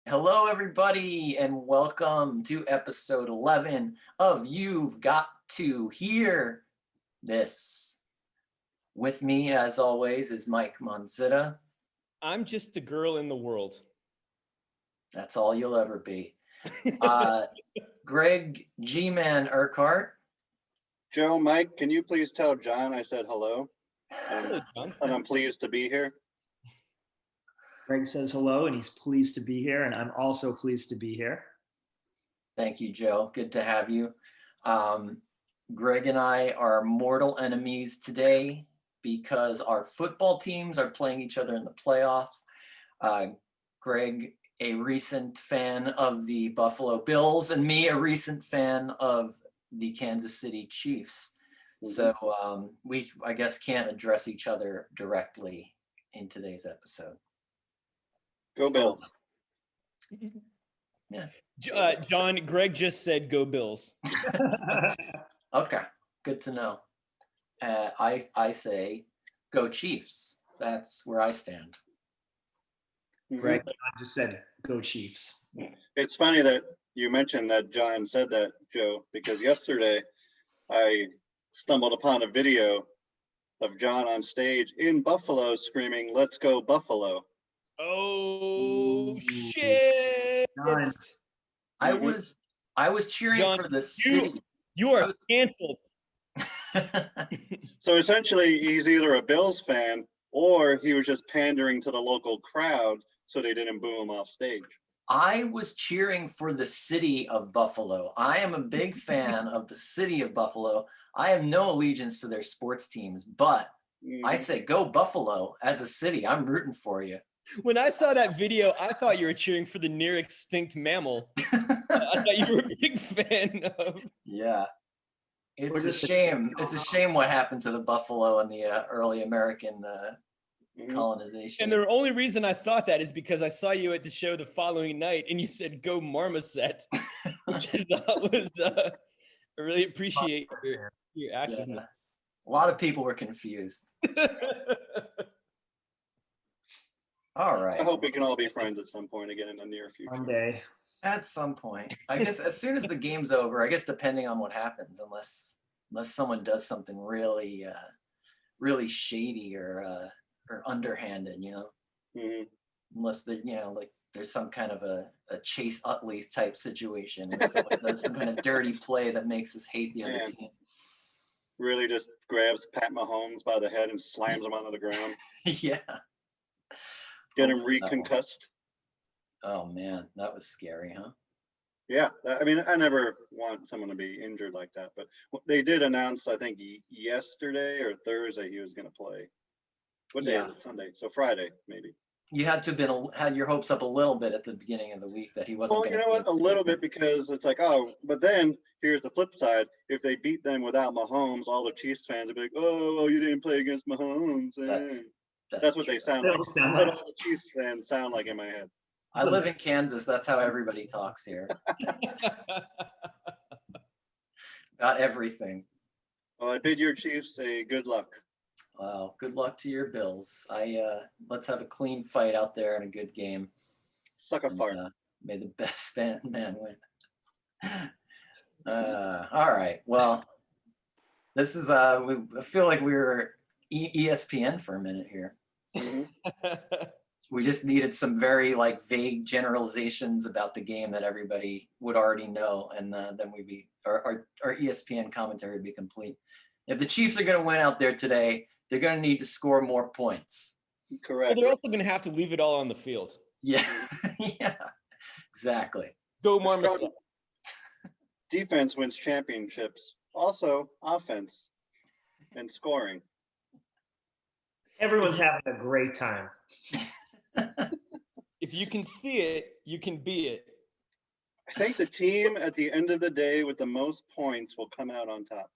Hello, everybody, and welcome to episode 11 of You've Got to Hear This. With me, as always, is Mike Monzita. I'm just a girl in the world. That's all you'll ever be. Greg G-Man Urquhart. Joe, Mike, can you please tell John I said hello? Hello, John. And I'm pleased to be here. Greg says hello, and he's pleased to be here, and I'm also pleased to be here. Thank you, Joe. Good to have you. Greg and I are mortal enemies today because our football teams are playing each other in the playoffs. Greg, a recent fan of the Buffalo Bills, and me, a recent fan of the Kansas City Chiefs. So we, I guess, can't address each other directly in today's episode. Go Bills. Yeah. John, Greg just said go Bills. Okay, good to know. I say go Chiefs. That's where I stand. Greg just said go Chiefs. It's funny that you mentioned that John said that, Joe, because yesterday I stumbled upon a video of John on stage in Buffalo screaming, "Let's go Buffalo." Oh shit! John. I was cheering John, for the city. You are canceled. So essentially, he's either a Bills fan or he was just pandering to the local crowd so they didn't boo him off stage. I was cheering for the city of Buffalo. I am a big fan of the city of Buffalo. I have no allegiance to their sports teams, but I say go Buffalo as a city. I'm rooting for you. When I saw that video, I thought you were cheering for the near extinct mammal. I thought you were a big fan of. Yeah. It's a shame. It's a shame what happened to the buffalo in the early American colonization. And the only reason I thought that is because I saw you at the show the following night and you said go Marmoset, which I thought was, I really appreciate your activeness. Yeah. A lot of people were confused. All right. I hope we can all be friends at some point again in the near future. One day. At some point. I guess as soon as the game's over, I guess depending on what happens, unless someone does something really really shady or underhanded, you know. Unless like there's some kind of a Chase Utley type situation or someone does some kind of dirty play that makes us hate the other team. Really just grabs Pat Mahomes by the head and slams him onto the ground. Yeah. Get him reconcussed. Oh man, that was scary, huh? Yeah, I mean, I never want someone to be injured like that, but they did announce, I think, yesterday or Thursday he was going to play. What day is it? Sunday, so Friday maybe. You had to have had your hopes up a little bit at the beginning of the week that he wasn't. Well, you know what? A little bit, because it's like, oh, but then here's the flip side: if they beat them without Mahomes, all the Chiefs fans would be like, "Oh, you didn't play against Mahomes." That's what they sound like. That's what all the Chiefs fans sound like in my head. I live in Kansas. That's how everybody talks here. About everything. Well, I bid your Chiefs a good luck. Well, good luck to your Bills. Let's have a clean fight out there and a good game. Suck a fart. May the best man win. All right. Well, this is I feel like we were ESPN for a minute here. We just needed some very vague generalizations about the game that everybody would already know, and then our ESPN commentary would be complete. If the Chiefs are going to win out there today, they're going to need to score more points. Correct. Well, they're also going to have to leave it all on the field. Yeah, yeah, exactly. Go Marmoset. Defense wins championships. Also, offense and scoring. Everyone's having a great time. If you can see it, you can be it. I think the team at the end of the day with the most points will come out on top.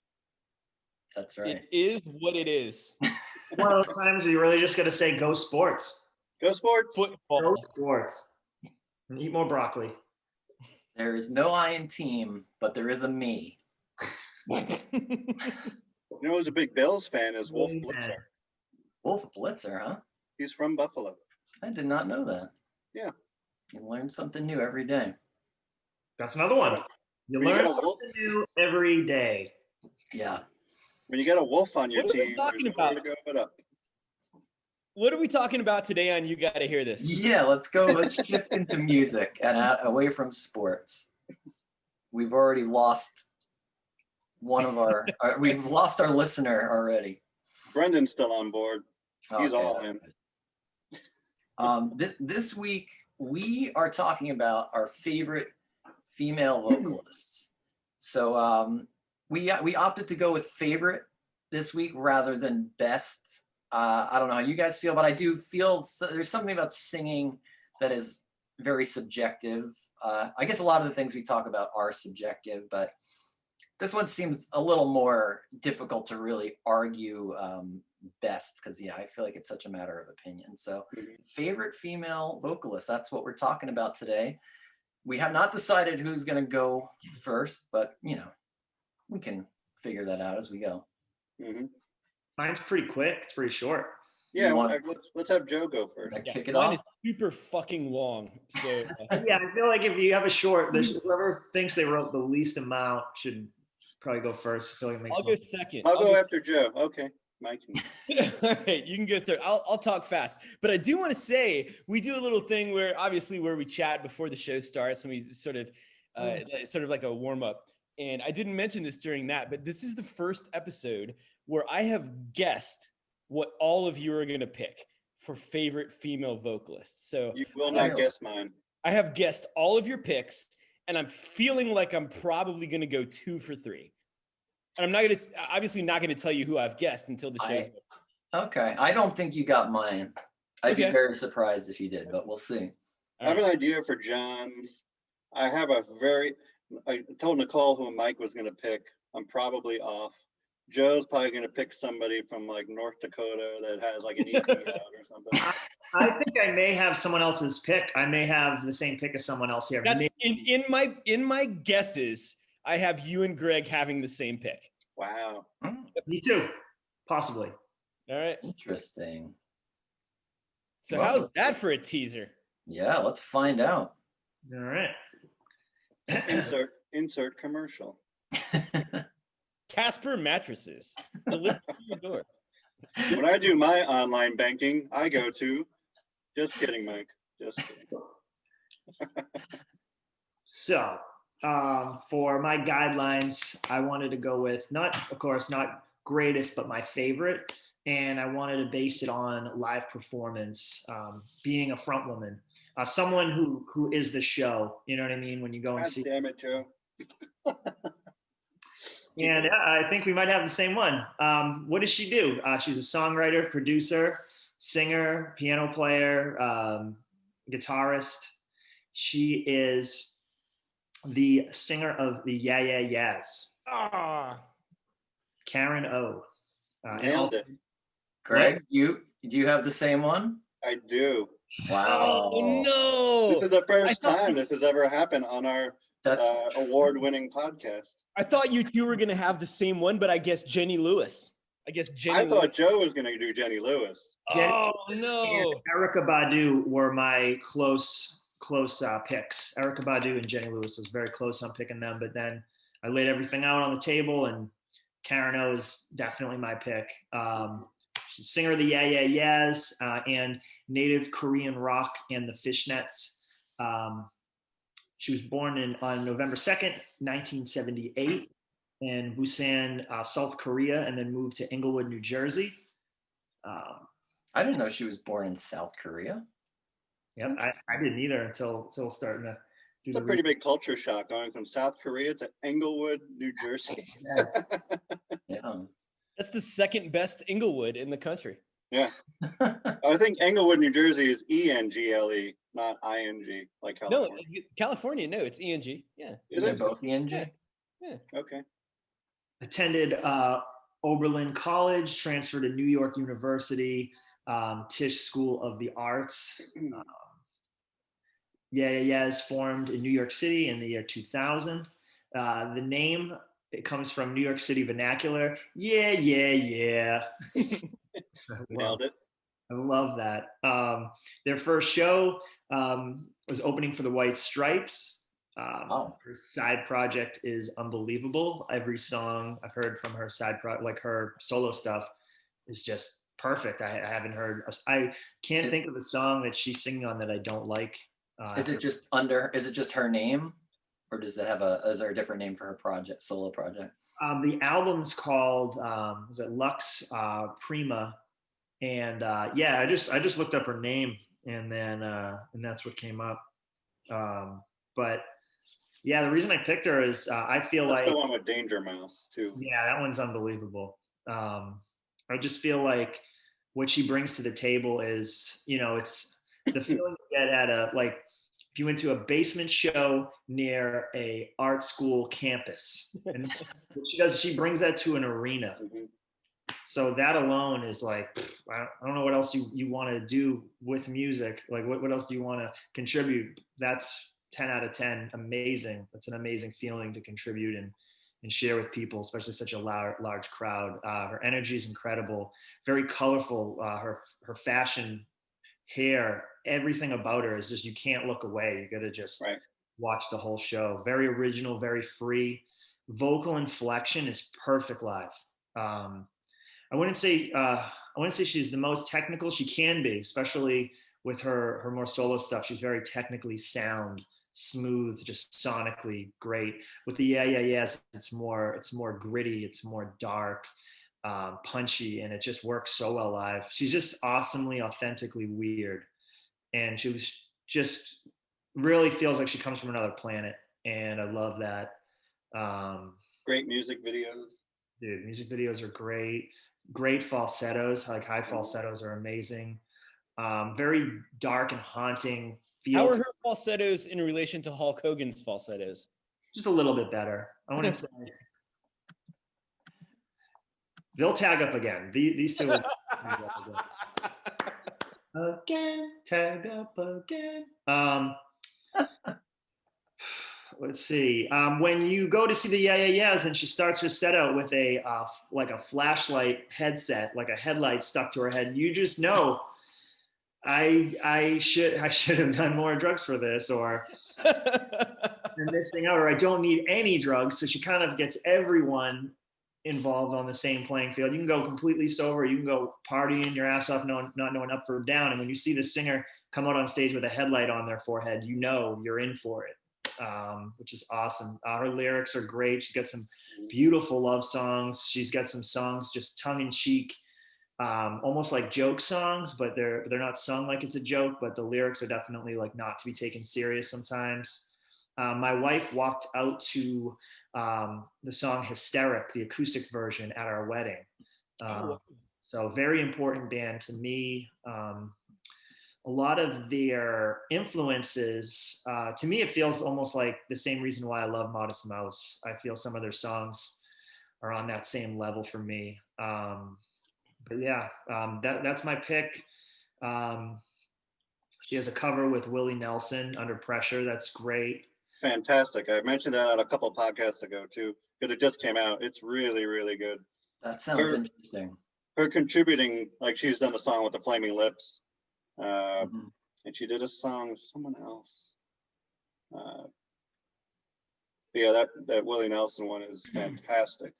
That's right. It is what it is. One of those times where you're really just going to say go sports. Go sports. Football. Go sports. And eat more broccoli. There is no I in team, but there is a me. You know who's a big Bills fan is Wolf Blitzer. Wolf Blitzer, huh? He's from Buffalo. I did not know that. Yeah. You learn something new every day. That's another one. You learn something new every day. Yeah. When you get a wolf on your What are we team, talking there's about? nowhere to go but up. What are we talking about today on You Gotta Hear This? Yeah, let's go. Let's shift into music and away from sports. We've already lost one of we've lost our listener already. Brendan's still on board. He's Okay, all in. This week, we are talking about our favorite female vocalists. So we opted to go with favorite this week rather than best. I don't know how you guys feel, but I do feel there's something about singing that is very subjective. I guess a lot of the things we talk about are subjective, but this one seems a little more difficult to really argue best because, yeah, I feel like it's such a matter of opinion. So favorite female vocalist, that's what we're talking about today. We have not decided who's going to go first, but, you know, we can figure that out as we go. Mm-hmm. Mine's pretty quick. It's pretty short. Yeah, let's have Joe go first. Kick it Mine off. is super fucking long. So Yeah, I feel like if you have a short, whoever thinks they wrote the least amount should probably go first. I feel like it makes I'll go second. I'll go after Joe. Okay, Mike. All right, you can go third. I'll talk fast, but I do want to say we do a little thing where we chat before the show starts and we sort of like a warm up. And I didn't mention this during that, but this is the first episode where I have guessed what all of you are going to pick for favorite female vocalists. So You will not guess mine. I have guessed all of your picks, and I'm feeling like I'm probably going to go 2 for 3. And I'm not going to, obviously not going to tell you who I've guessed until the show's over. Okay. I don't think you got mine. I'd be very surprised if you did, but we'll see. I have an idea for John's. I told Nicole who Mike was going to pick. I'm probably off. Joe's probably going to pick somebody from like North Dakota that has like an EP out or something. I think I may have someone else's pick. I may have the same pick as someone else here. That's in my guesses, I have you and Greg having the same pick. Wow. Me too, possibly. All right. Interesting. So how's that for a teaser? Yeah, let's find out. All right. Insert commercial. Casper mattresses. Delivered to your door. When I do my online banking, I go to. Just kidding, Mike. Just kidding. So, for my guidelines, I wanted to go with not greatest, but my favorite, and I wanted to base it on live performance, being a front woman, someone who is the show. You know what I mean? When you go and see. Damn it, Joe. And I think we might have the same one. What does she do? She's a songwriter, producer, singer, piano player, guitarist. She is the singer of the Yeah Yeah Yeahs. Karen O. Nailed it. Greg, do you have the same one? I do. Wow. Oh no! This is the first time this has ever happened on our award-winning podcast. I thought you two were gonna have the same one, but I guess Jenny Lewis. I thought Joe was gonna do Jenny Lewis. Oh no! And Erykah Badu were my close picks. Erykah Badu and Jenny Lewis was very close on picking them, but then I laid everything out on the table, and Karen O is definitely my pick. She's a singer of the Yeah Yeah Yeahs and native Korean rock and the Fishnets. She was born on November 2nd, 1978 in Busan, South Korea, and then moved to Inglewood, New Jersey. I didn't know she was born in South Korea. Yeah, I didn't either until starting to do It's a pretty big culture shock going from South Korea to Inglewood, New Jersey. Yes. Yeah. That's the second best Inglewood in the country. Yeah. I think Englewood, New Jersey is E-N-G-L-E, not I-N-G, like California. No, California, no, it's E-N-G. Yeah. Is it both E-N-G? Yeah. Okay. Attended Oberlin College, transferred to New York University, Tisch School of the Arts. Yeah is formed in New York City in the year 2000. The name, it comes from New York City vernacular. Yeah. Nailed it. I love that. Their first show was opening for the White Stripes. Her side project is unbelievable. Every song I've heard from her like her solo stuff, is just perfect. I haven't heard. I can't think of a song that she's singing on that I don't like. Is it just her name, or does it have is there a different name for her solo project? The album's called was it Lux Prima, and yeah, I just looked up her name, and then and that's what came up. But yeah, the reason I picked her is I feel that's like the one with Danger Mouse too. Yeah, that one's unbelievable. I just feel like what she brings to the table is, it's the feeling you get at if you went to a basement show near a art school campus, and what she does, she brings that to an arena. Mm-hmm. So that alone is like, I don't know what else you want to do with music. Like, what else do you want to contribute? That's 10 out of 10. Amazing. That's an amazing feeling to contribute and share with people, especially such a large crowd. Her energy is incredible, very colorful. Her fashion, hair, everything about her is just, you can't look away. You got to just watch the whole show. Very original, very free. Vocal inflection is perfect live. I wouldn't say she's the most technical. She can be, especially with her more solo stuff. She's very technically sound, smooth, just sonically great. With the Yeah Yeah Yeahs, it's more gritty, it's more dark, punchy, and it just works so well live. She's just awesomely, authentically weird, and she was just really feels like she comes from another planet, and I love that. Great music videos. Dude, music videos are great. Great falsettos, like high falsettos are amazing. Very dark and haunting. How are her falsettos in relation to Hulk Hogan's falsettos? Just a little bit better. I wouldn't say. They'll tag up again. These two will tag up again. Tag up again. Let's see. When you go to see the Yeah Yeah Yeahs, and she starts her set out with a flashlight headset, like a headlight stuck to her head, you just know I should have done more drugs for this, or I'm missing out, or I don't need any drugs. So she kind of gets everyone involved on the same playing field. You can go completely sober, you can go partying your ass off, not knowing up or down. And when you see the singer come out on stage with a headlight on their forehead, you know you're in for it. Which is awesome. Her lyrics are great. She's got some beautiful love songs. She's got some songs just tongue-in-cheek, almost like joke songs, but they're not sung like it's a joke, but the lyrics are definitely like not to be taken serious sometimes. My wife walked out to the song Hysteric, the acoustic version, at our wedding. So very important band to me. A lot of their influences, to me, it feels almost like the same reason why I love Modest Mouse. I feel some of their songs are on that same level for me. But yeah, that's my pick. She has a cover with Willie Nelson, Under Pressure. That's great. Fantastic. I mentioned that on a couple of podcasts ago too, because it just came out. It's really, really good. That sounds interesting. Her contributing, like she's done a song with the Flaming Lips. And she did a song with someone else. Yeah, that Willie Nelson one is fantastic.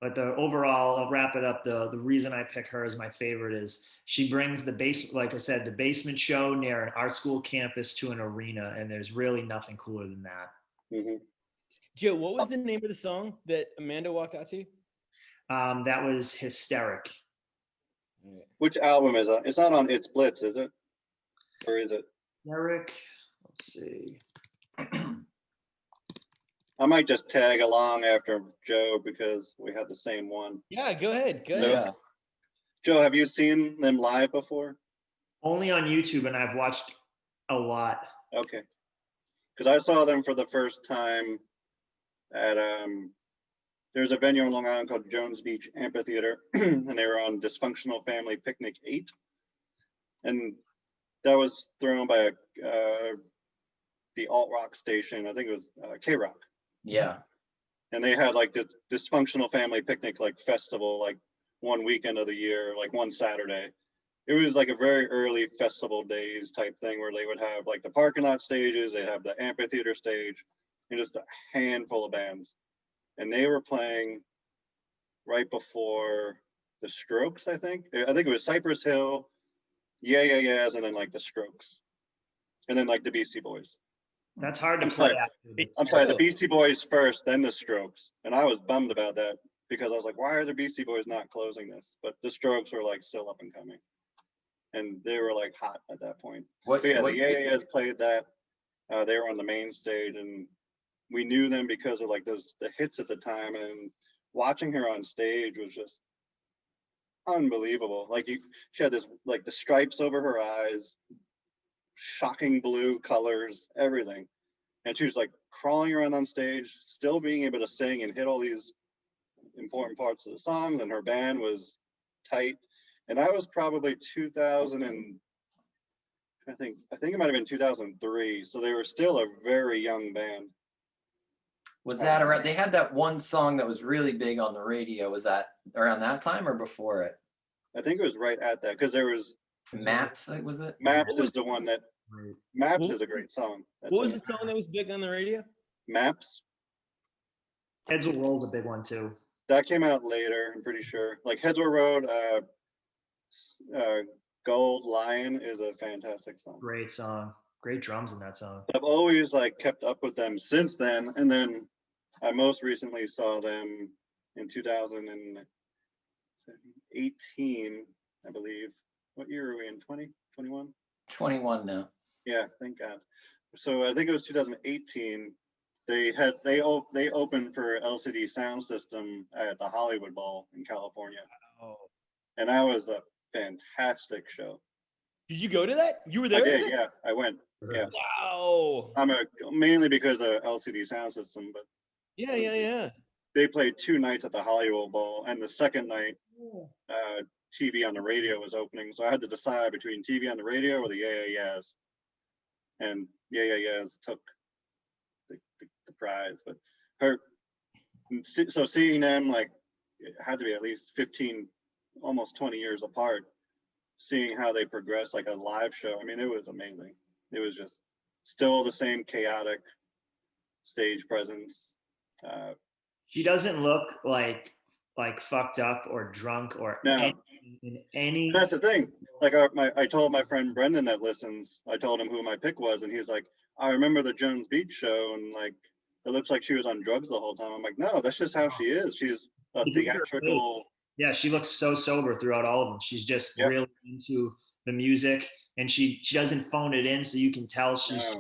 But the overall, I'll wrap it up. The reason I pick her as my favorite is she brings like I said, the basement show near an art school campus to an arena, and there's really nothing cooler than that. Mm-hmm. Joe, what was the name of the song that Amanda walked out to? That was Hysteric. Which album is it? It's not on It's Blitz, is it? Or is it? Hysteric. Let's see. I might just tag along after Joe because we had the same one. Yeah, go ahead. Yeah. Joe, have you seen them live before? Only on YouTube, and I've watched a lot. Okay. Because I saw them for the first time at there's a venue in Long Island called Jones Beach Amphitheater, and they were on Dysfunctional Family Picnic 8. And that was thrown by the alt rock station. I think it was K-Rock. Yeah. And they had like this Dysfunctional Family Picnic like festival, like one weekend of the year, like one Saturday. it was like a very early festival days type thing where they would have like the parking lot stages, they'd have the amphitheater stage, and just a handful of bands. And they were playing right before the Strokes, I think. I think it was Cypress Hill, Yeah Yeah Yeahs, and then like the Strokes. And then like the Beastie Boys. That's hard to play after. I'm sorry, the Beastie Boys first, then the Strokes. And I was bummed about that because I was like, why are the Beastie Boys not closing this? But the Strokes were like still up and coming. And they were like hot at that point. But yeah, the Yeah Yeah Yeahs played that. They were on the main stage, and we knew them because of like the hits at the time. And watching her on stage was just unbelievable. Like she had this like the stripes over her eyes, shocking blue colors, everything. And she was like crawling around on stage, still being able to sing and hit all these important parts of the song. And her band was tight. And I was probably 2000 and I think it might have been 2003. So they were still a very young band. Was that around? They had that one song that was really big on the radio. Was that around that time or before it? I think it was right at that because there was Maps. Was it? Maps is the one that. Maps is a great song. What was the song that was big on the radio? Maps. Heads Will Roll's a big one too. That came out later, I'm pretty sure. Like Heads Will Roll, Gold Lion is a fantastic song. Great song. Great drums in that song. I've always like kept up with them since then, and then I most recently saw them in 2018, I believe. What year are we in? 20? 21? 21 now. Yeah, thank God. So I think it was 2018. They opened for LCD Sound System at the Hollywood Bowl in California. Oh. And that was a fantastic show. Did you go to that? You were there? I did, yeah. I went. Yeah. Wow. Mainly because of LCD Sound System, but yeah. They played 2 nights at the Hollywood Bowl, and the second night, TV on the radio was opening. So I had to decide between TV on the radio or the Yeah Yeah Yeahs. And Yeah Yeah Yeahs took the prize. But so seeing them, like, it had to be at least 15, almost 20 years apart, seeing how they progressed, like a live show. I mean, it was amazing. It was just still the same chaotic stage presence. She doesn't look like fucked up or drunk or no. in any. That's the thing. Like I told my friend Brendan that listens. I told him who my pick was, and he's like, "I remember the Jones Beach show, and like it looks like she was on drugs the whole time." I'm like, "No, that's just how she is. She's a theatrical." Yeah, she looks so sober throughout all of them. She's just really into the music, and she doesn't phone it in, so you can tell she's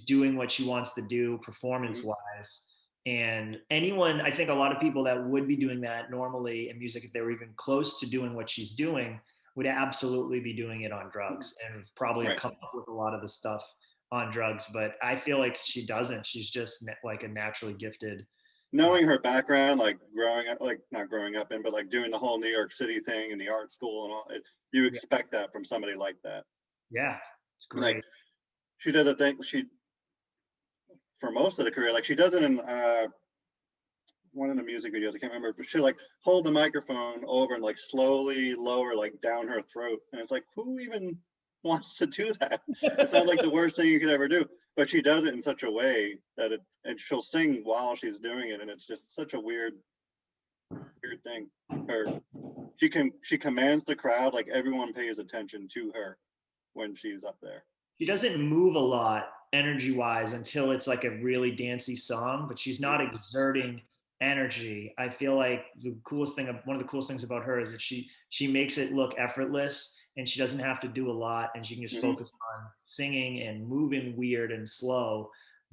doing what she wants to do performance-wise. And I think a lot of people that would be doing that normally in music, if they were even close to doing what she's doing, would absolutely be doing it on drugs and probably come up with a lot of the stuff on drugs. But I feel like she doesn't. She's just like a naturally gifted. Knowing her background, like growing up, like not growing up in, but like doing the whole New York City thing and the art school and all, you expect that from somebody like that. Yeah, it's great. Like, she does a thing. For most of the career, like she does it in one of the music videos, I can't remember, but she like hold the microphone over and like slowly lower like down her throat, and it's like, who even wants to do that? It sounds like the worst thing you could ever do, but she does it in such a way that and she'll sing while she's doing it, and it's just such a weird thing. She commands the crowd, like everyone pays attention to her when she's up there. She doesn't move a lot energy-wise until it's like a really dancey song, but she's not exerting energy. I feel like one of the coolest things about her is that she makes it look effortless, and she doesn't have to do a lot, and she can just focus on singing and moving weird and slow,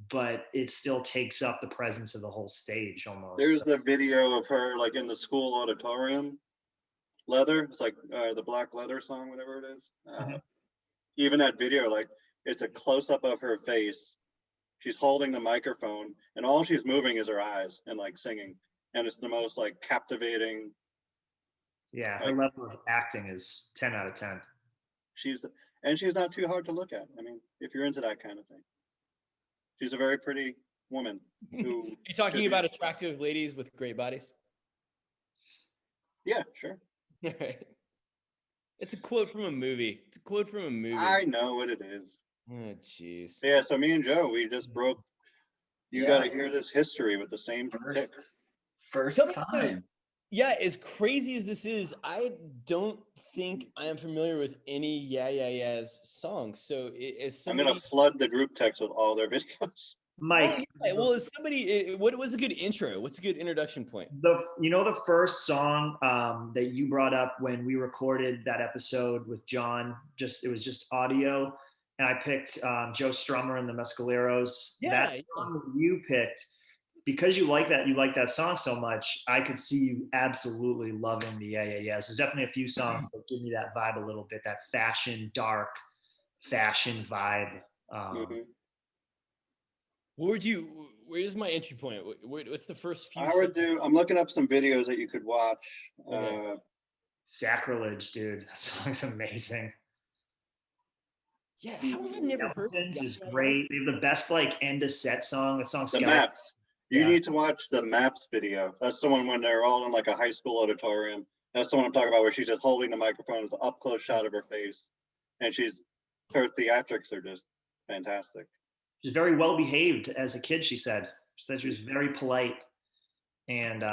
but it still takes up the presence of the whole stage almost. There's the video of her like in the school auditorium, Leather. It's like the Black Leather song, whatever it is. Even that video, like it's a close-up of her face. She's holding the microphone, and all she's moving is her eyes and like singing, and it's the most like captivating. Yeah, her level of acting is 10 out of 10. She's not too hard to look at. I mean, if you're into that kind of thing, she's a very pretty woman. Who you talking about attractive ladies with great bodies? Yeah, sure. It's a quote from a movie. It's a quote from a movie. I know what it is. Oh, jeez. Yeah, so me and Joe, we just broke. You got to hear this history with the same pick. First time. Yeah, as crazy as this is, I don't think I am familiar with any Yeah Yeah Yeah's songs. So is somebody... I'm gonna flood the group text with all their videos. Mike. Oh, yeah. Well, is somebody? What was a good intro? What's a good introduction point? The first song that you brought up when we recorded that episode with John, it was just audio, and I picked Joe Strummer and the Mescaleros. Yeah, that song that you picked, because you like that song so much, I could see you absolutely loving the Yeah Yeah Yeahs. There's definitely a few songs that give me that vibe a little bit, that dark fashion vibe. Where's my entry point? What's the first few? I'm looking up some videos that you could watch. Okay. Sacrilege, dude. That song's amazing. Yeah, how have I never heard Skeletons is great. They have the best end of set song. The song The Maps. You need to watch the Maps video. That's the one when they're all in like a high school auditorium. That's the one I'm talking about, where she's just holding the microphone. It's an up close shot of her face, and her theatrics are just fantastic. She's very well behaved as a kid. She said she was very polite, and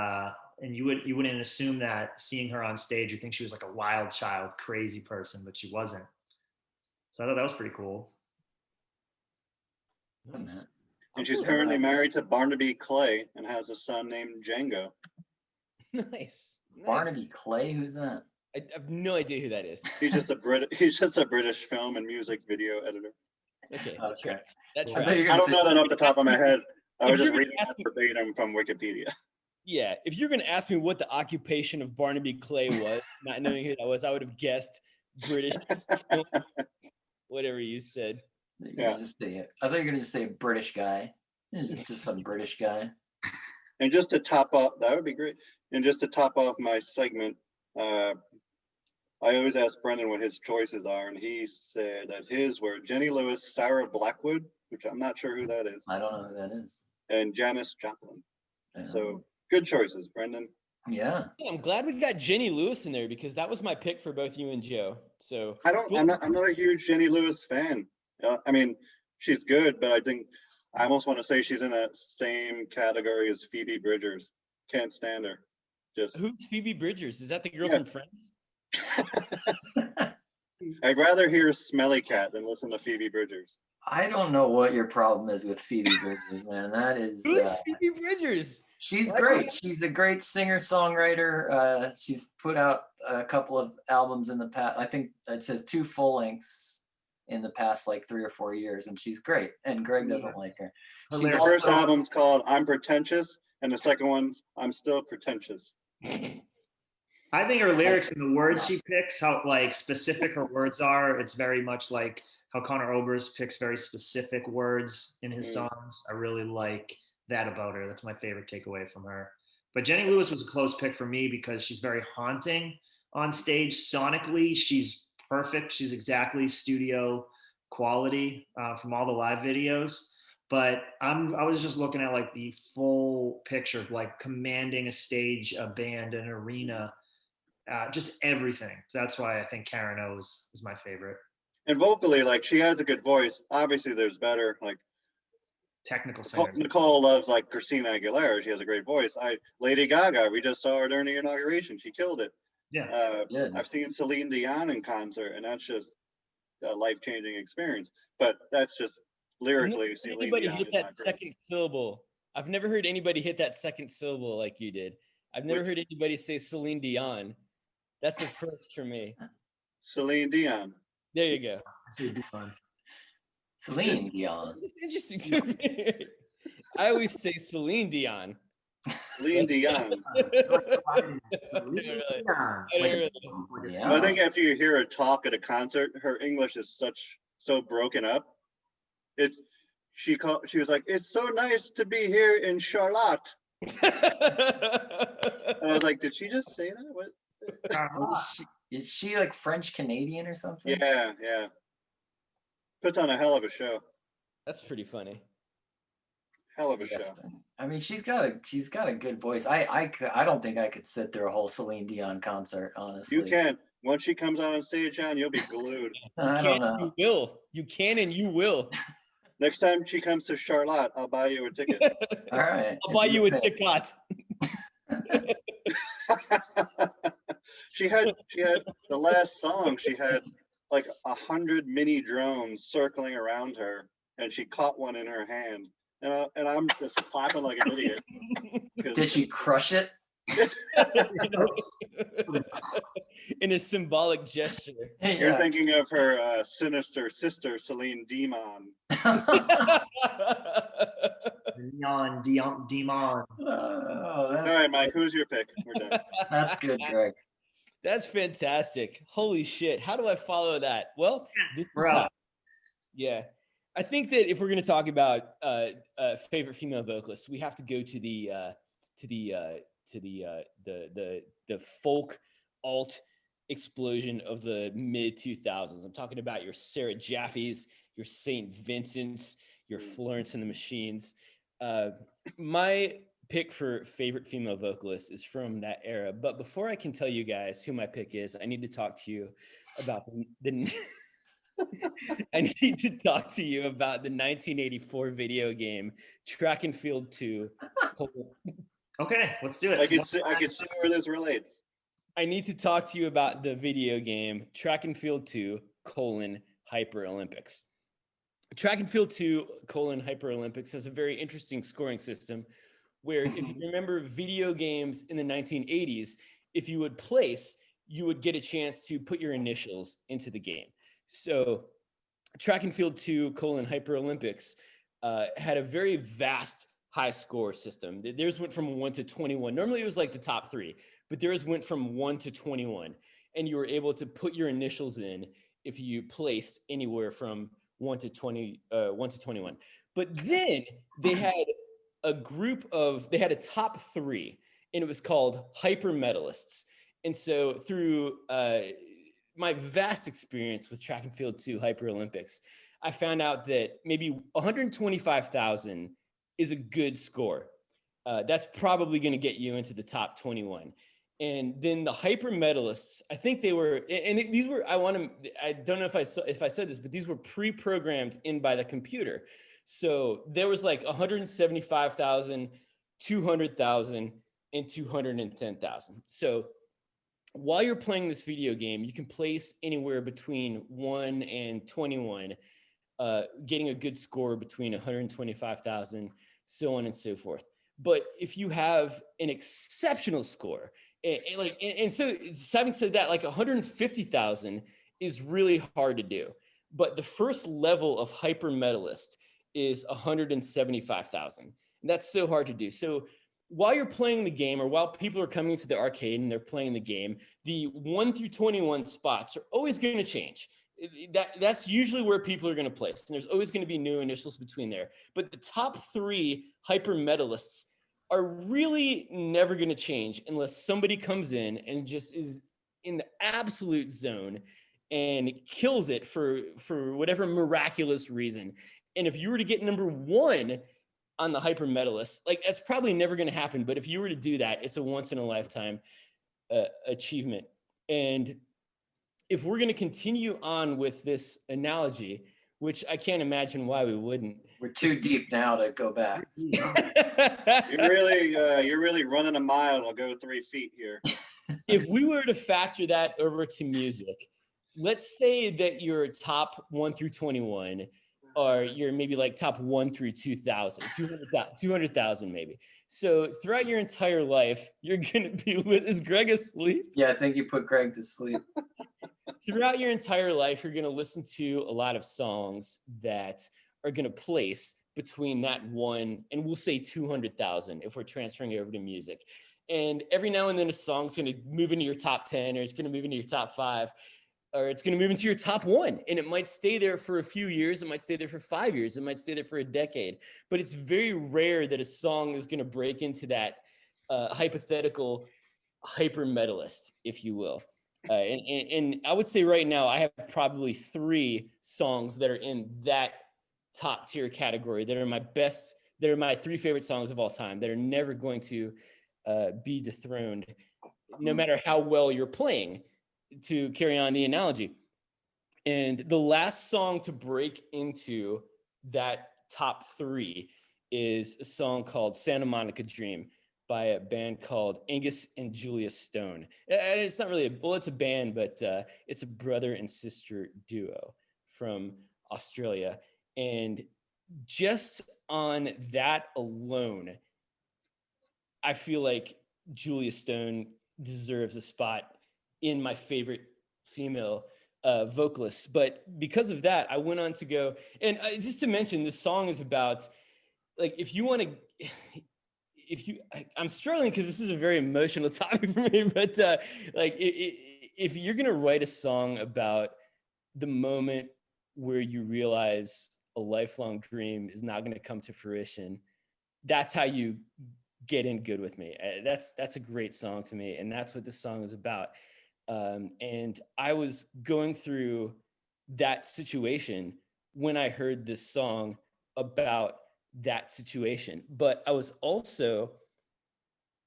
you wouldn't assume that seeing her on stage. You think she was like a wild child, crazy person, but she wasn't. So I thought that was pretty cool. Nice. And she's currently married to Barnaby Clay and has a son named Django. Nice. Barnaby Clay, who's that? I have no idea who that is. He's just a British film and music video editor. Okay. That tracks. I don't know that off the top of my head. I was just reading verbatim from Wikipedia. Yeah, if you're going to ask me what the occupation of Barnaby Clay was, not knowing who that was, I would have guessed British film, whatever you said. Yeah. I thought you were going to just say a British guy. Just some British guy. And just to top off, that would be great. And just to top off my segment, I always ask Brendan what his choices are, and he said that his were Jenny Lewis, Sarah Blackwood, which I'm not sure who that is. I don't know who that is. And Janis Joplin. So good choices, Brendan. Yeah. I'm glad we got Jenny Lewis in there, because that was my pick for both you and Joe. So I'm not a huge Jenny Lewis fan. I mean, she's good, but I almost want to say she's in that same category as Phoebe Bridgers. Can't stand her. Who's Phoebe Bridgers? Is that the girl from Friends? I'd rather hear Smelly Cat than listen to Phoebe Bridgers. I don't know what your problem is with Phoebe Bridgers, man. That is Who's Phoebe Bridgers? She's great. She's a great singer-songwriter. She's put out a couple of albums in the past. I think it says 2 full lengths in the past 3 or 4 years, and she's great. And Greg doesn't like her. Her first album's called I'm Pretentious, and the second one's I'm Still Pretentious. I think her lyrics and the words she picks, how specific her words are, it's very much like how Conor Oberst picks very specific words in his songs. I really like that about her. That's my favorite takeaway from her. But Jenny Lewis was a close pick for me because she's very haunting on stage. Sonically, she's perfect. She's exactly studio quality from all the live videos. But I was just looking at the full picture, commanding a stage, a band, an arena, just everything. That's why I think Karen O is my favorite. And vocally, she has a good voice. Obviously, there's better technical singers. Nicole loves Christina Aguilera. She has a great voice. Lady Gaga, we just saw her during the inauguration. She killed it. Yeah. I've seen Celine Dion in concert, and that's just a life-changing experience. But that's just lyrically. Anybody hit that second syllable? I've never heard anybody hit that second syllable like you did. I've never heard anybody say Celine Dion. That's a first for me. Celine Dion. There you go. Celine Dion. It's interesting to me. I always say Celine Dion. Celine Dion. I think after you hear her talk at a concert, her English is so broken up. She was like, "It's so nice to be here in Charlotte." And I was like, "Did she just say that? What?" Is she French Canadian or something? Yeah. Puts on a hell of a show. That's pretty funny. Hell of a show. I mean, she's got a good voice. I don't think I could sit through a whole Celine Dion concert, honestly. You can. Once she comes out on stage, John, you'll be glued. I don't know. You will. You can and you will. Next time she comes to Charlotte, I'll buy you a ticket. All right. I'll buy you a ticket. She had the last song. She had like 100 mini drones circling around her, and she caught one in her hand. And I'm just clapping like an idiot. Did she crush it? In a symbolic gesture. You're thinking of her sinister sister, Celine Dion. Dion. All right, Mike, who's your pick? We're done. That's good, Greg. That's fantastic. Holy shit. How do I follow that? Well, yeah. I think that if we're going to talk about favorite female vocalists, we have to go to the folk alt explosion of the mid 2000s. I'm talking about your Sarah Jaffes, your St. Vincent's, your Florence and the Machines. My pick for favorite female vocalist is from that era. But before I can tell you guys who my pick is, I need to talk to you about the I need to talk to you about the 1984 video game Track and Field 2. Okay, let's do it. I can see where this relates. I need to talk to you about the video game Track and Field 2, Hyper Olympics. Track and Field 2, Hyper Olympics has a very interesting scoring system where if you remember video games in the 1980s, if you would place, you would get a chance to put your initials into the game. So Track and Field 2, Hyper Olympics had a very vast high score system. Theirs went from 1 to 21. Normally it was like the top 3, but theirs went from 1 to 21. And you were able to put your initials in if you placed anywhere from 1 to 21. But then they had a top 3, and it was called Hyper Medalists. And so through my vast experience with Track and Field 2 Hyper Olympics, I found out that maybe 125,000 is a good score. That's probably going to get you into the top 21. And then the Hyper Medalists, I think they were, and these were, I don't know if I said this, but these were pre-programmed in by the computer. So there was like 175,000, 200,000, and 210,000. So while you're playing this video game, you can place anywhere between 1 and 21, getting a good score between 125,000, so on and so forth. But if you have an exceptional score, and so having said that, like 150,000 is really hard to do. But the first level of Hyper Medalist is 175,000. And that's so hard to do. So while you're playing the game, or while people are coming to the arcade and they're playing the game, the 1 through 21 spots are always going to change. That's usually where people are going to place. And there's always going to be new initials between there. But the top 3 Hyper Medalists are really never going to change unless somebody comes in and just is in the absolute zone and kills it for whatever miraculous reason. And if you were to get number 1 on the Hyper Medalist, like that's probably never going to happen. But if you were to do that, it's a once in a lifetime achievement. And if we're going to continue on with this analogy, which I can't imagine why we wouldn't. We're too deep now to go back. You're really running a mile to go 3 feet here. If we were to factor that over to music, let's say that your top 1 through 21, or you're maybe like top 1 through 2,000, 200,000 maybe. So throughout your entire life, you're going to be is Greg asleep? Yeah, I think you put Greg to sleep. Throughout your entire life, you're going to listen to a lot of songs that are going to place between that 1 and we'll say 200,000 if we're transferring it over to music. And every now and then a song's going to move into your top 10, or it's going to move into your top 5, or it's going to move into your top 1. And it might stay there for a few years. It might stay there for 5 years. It might stay there for a decade. But it's very rare that a song is going to break into that hypothetical hyper medalist, if you will. And I would say right now, I have probably 3 songs that are in that top tier category that are my best, that are my 3 favorite songs of all time, that are never going to be dethroned, no matter how well you're playing. to carry on the analogy. And the last song to break into that top 3 is a song called Santa Monica Dream by a band called Angus and Julia Stone. And it's not really it's a band, but it's a brother and sister duo from Australia. And just on that alone, I feel like Julia Stone deserves a spot in my favorite female vocalists. But because of that, I went on to go, and just to mention, this song is about, like, if you want to, I'm struggling because this is a very emotional topic for me, but like, if you're going to write a song about the moment where you realize a lifelong dream is not going to come to fruition, that's how you get in good with me. That's a great song to me, and that's what this song is about. And I was going through that situation when I heard this song about that situation, but I was also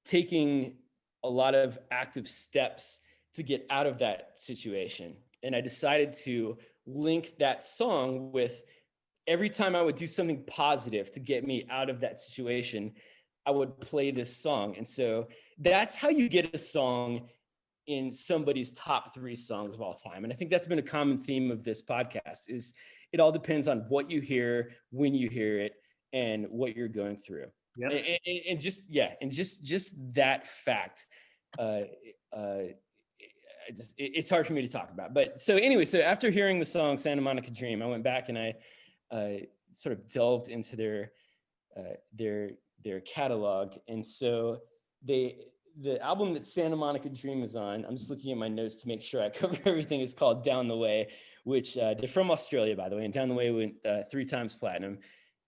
taking a lot of active steps to get out of that situation. And I decided to link that song with, every time I would do something positive to get me out of that situation, I would play this song. And so that's how you get a song in somebody's top 3 songs of all time. And I think that's been a common theme of this podcast, is it all depends on what you hear, when you hear it, and what you're going through. Yep. And just that fact, it's hard for me to talk about. But so anyway, so after hearing the song Santa Monica Dream, I went back and I sort of delved into their catalog. And so the album that Santa Monica Dream is on, I'm just looking at my notes to make sure I cover everything, is called Down the Way, which they're from Australia, by the way, and Down the Way went 3 times platinum.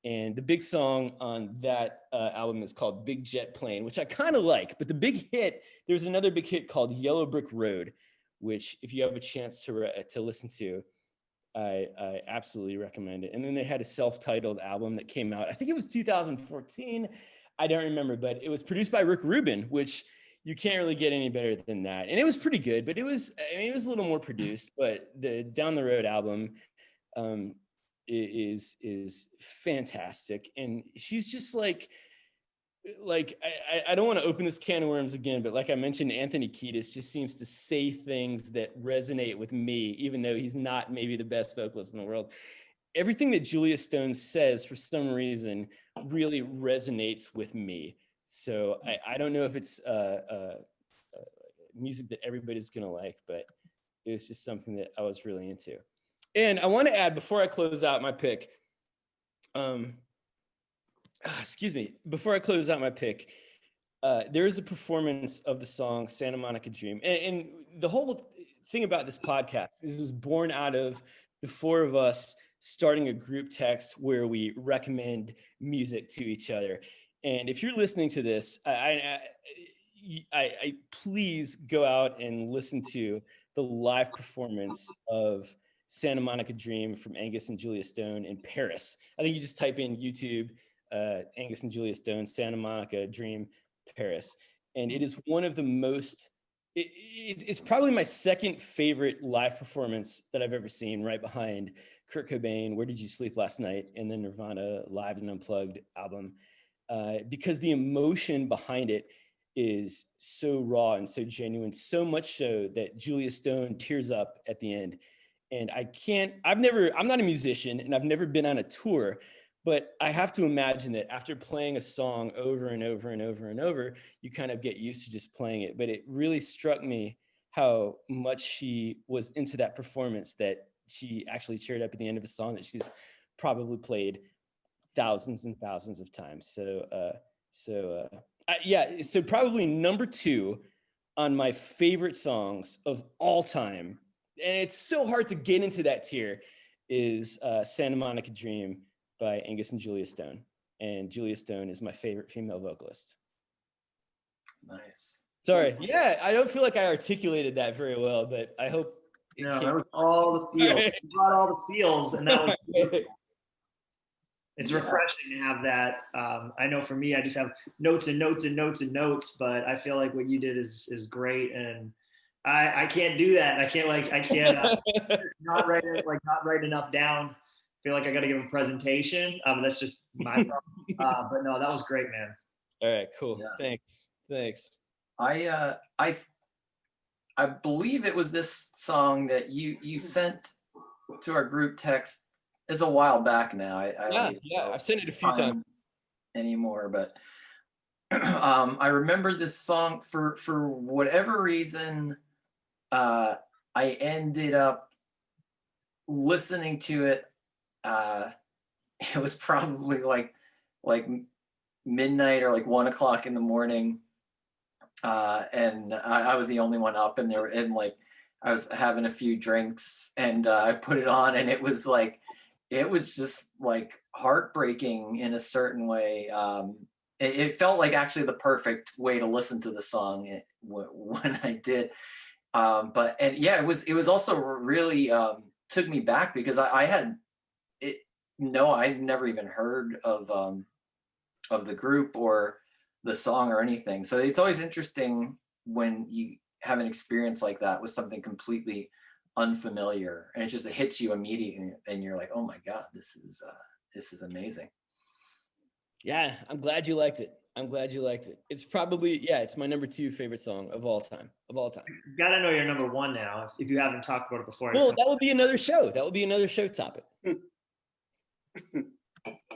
And the big song on that album is called Big Jet Plane, which I kind of like. But the big hit, there's another big hit called Yellow Brick Road, which if you have a chance to listen to, I absolutely recommend it. And then they had a self-titled album that came out, I think it was 2014. I don't remember, but it was produced by Rick Rubin, which you can't really get any better than that. And it was pretty good, but it was a little more produced. But the Down the Road album is fantastic. And she's just like I don't want to open this can of worms again, but like I mentioned, Anthony Kiedis just seems to say things that resonate with me, even though he's not maybe the best vocalist in the world. Everything that Julia Stone says, for some reason, really resonates with me. So I don't know if it's music that everybody's going to like, but it was just something that I was really into. And I want to add, before I close out my pick, before I close out my pick, there is a performance of the song Santa Monica Dream. And the whole thing about this podcast is, it was born out of the 4 of us starting a group text where we recommend music to each other. And if you're listening to this, I please go out and listen to the live performance of Santa Monica Dream from Angus and Julia Stone in Paris. I think you just type in YouTube, Angus and Julia Stone, Santa Monica Dream, Paris. And it is one of the most, it's probably my second favorite live performance that I've ever seen, right behind Kurt Cobain, Where Did You Sleep Last Night, and the Nirvana Live and Unplugged album, because the emotion behind it is so raw and so genuine, so much so that Julia Stone tears up at the end. And I'm not a musician, and I've never been on a tour, but I have to imagine that after playing a song over and over and over and over, you kind of get used to just playing it. But it really struck me how much she was into that performance, that she actually teared up at the end of a song that she's probably played thousands and thousands of times. So probably number 2 on my favorite songs of all time, and it's so hard to get into that tier, is Santa Monica Dream by Angus and Julia Stone. And Julia Stone is my favorite female vocalist. Nice. Sorry. Yeah, I don't feel like I articulated that very well, but I hope No, that was all the feels. You brought all the feels, and that was beautiful. It's refreshing to have that. I know for me, I just have notes and notes and notes and notes, but I feel like what you did is great. And I can't do that. I can't just not write it, like not write enough down. Feel like I got to give a presentation. That's just my problem. But no, that was great, man. All right, cool. Yeah. Thanks. I believe it was this song that you sent to our group text. It's a while back now. I've sent it a few times anymore, but I remember this song for whatever reason. I ended up listening to it. It was probably like midnight or like 1 o'clock in the morning. And I was the only one up, and I was having a few drinks, and I put it on, and it was just like heartbreaking in a certain way. It felt like actually the perfect way to listen to the song when I did. It was also really took me back because I'd never even heard of the group or the song or anything. So it's always interesting when you have an experience like that with something completely unfamiliar, and it hits you immediately, and you're like, oh my God, this is amazing. Yeah, I'm glad you liked it. It's probably, it's my number 2 favorite song of all time. You gotta know your number 1 now if you haven't talked about it before. Well, that would be another show. Topic.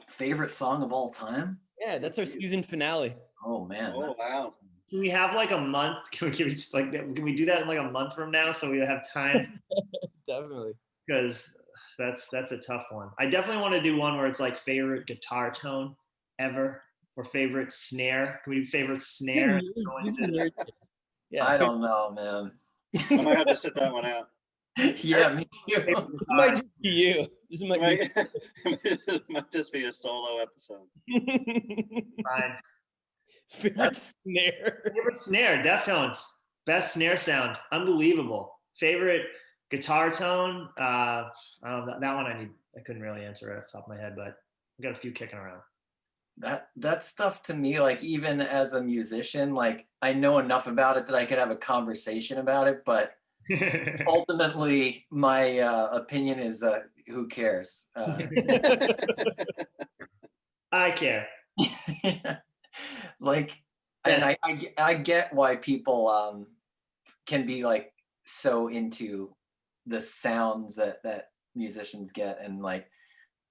Favorite song of all time? Yeah, that's our season finale. Oh man. Oh wow. Can we have like a month? Can we do that in like a month from now so we have time? Definitely. Because that's a tough one. I definitely want to do one where it's like favorite guitar tone ever or favorite snare. Can we do favorite snare? Yeah. I don't know, man. I might have to sit that one out. Yeah, me too. This might just be you. It might just be a solo episode. Fine. Favorite snare, Deftones. Best snare sound. Unbelievable. Favorite guitar tone. I don't know, that one I couldn't really answer right off the top of my head, but I got a few kicking around. That stuff to me, like even as a musician, like I know enough about it that I could have a conversation about it, but ultimately my opinion is who cares? I care. Like, and I get why people can be like so into the sounds that musicians get, and like,